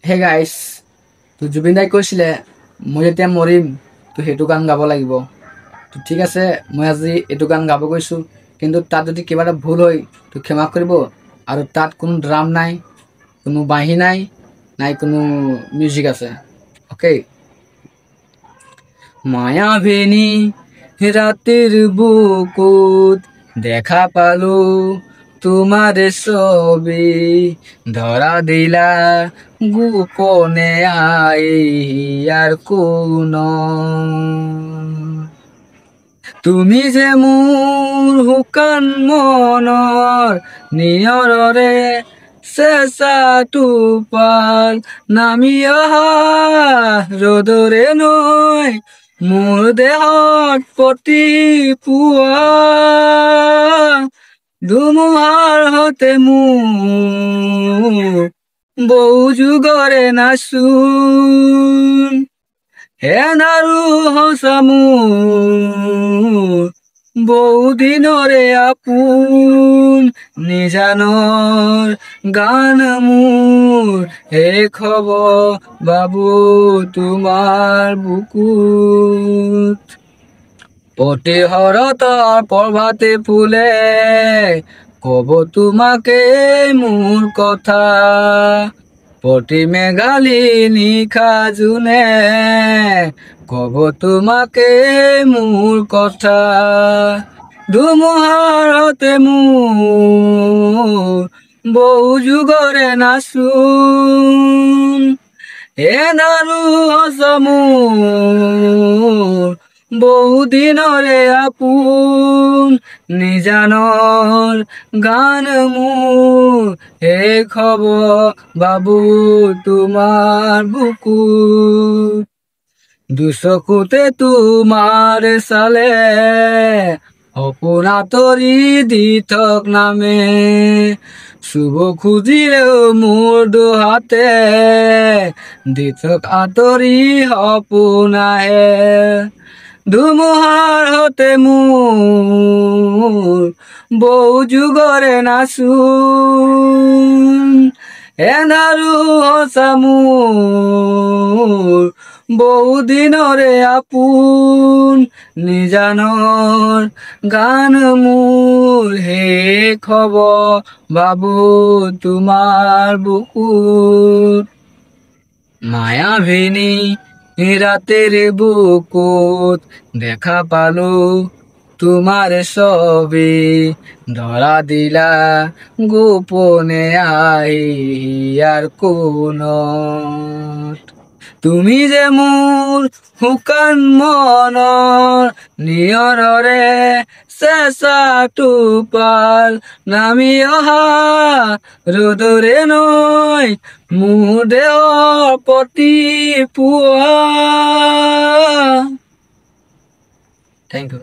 হে গাইছ, তো জুবিন দাই কৈছিলে মই যেতিয়া মৰিম তো সেইটো গান গাব লাগিব। তো ঠিক আছে, মই আজি এইটো গান গাব গৈছোঁ, কিন্তু তাত যদি কিবা এটা ভুল হয় তো ক্ষমা কৰিব। আৰু তাত কোনো ড্ৰাম নাই, কোনো বাঁহী নাই, নাই কোনো মিউজিক আছে। ওকে। মায়াবিনী রাতের বুকুত দেখা পালো তোমার ছবি, ধরা দিলা গোপনে আর কোন। তুমি যে মোৰ শুকান মনৰ নিয়ৰৰে চেঁচা টোপাল, নামি অহা ৰ'দৰে নৈ মোৰ দেহত প্ৰতি পুৱা, ধুমুহাৰ সতে মোৰ বহু যুগৰে নাচোন, এনাৰু সঁচা মোৰ বহুদিনৰে আপোন, নিজানৰ গান মোৰ শেষ হ'ব বাবু তোমাৰ বুকুত। প্ৰতি শৰতৰ প্ৰভাতে ফুলে ক'ব তোমাকে মোৰ কথা, প্ৰতি মেঘালী নিশা জোনে ক'ব তোমাকে মোৰ কথা, ধুমুহাৰ সতে মোৰ বহু যুগৰে নাচোন, এনাৰু সঁচা মোৰ বহুদিনৰে আপোন, নিজানৰ গান মোৰ শেষ হ'ব বাবু তোমাৰ বুকুত। দুচকুতে তোমাৰ চালে সপোন আঁতৰি দি থক নামে, চুব খুজিলেও মোৰ দুহাতে দি থক আঁতৰি সপোন আহে, ধুমুহাৰ সতে মোৰ বহু যুগৰে নাচোন, এনাৰু সঁচা মোৰ বহুদিনৰে আপোন, নিজানৰ গান মোৰ শেষ হ'ব বাবু তোমাৰ বুকুত। মায়াবিনী ৰাতেৰ বুকুত দেখা পালো তোমাৰ ছবি, ধৰা দিলা গোপনে আৰ কোনত। তুমি যে মোৰ শুকান মনৰ নিয়ৰৰে চেঁচা টোপাল, নামি অহা ৰ'দৰে নৈ মোৰ দেহৰ প্ৰতি পুৱা। Thank U.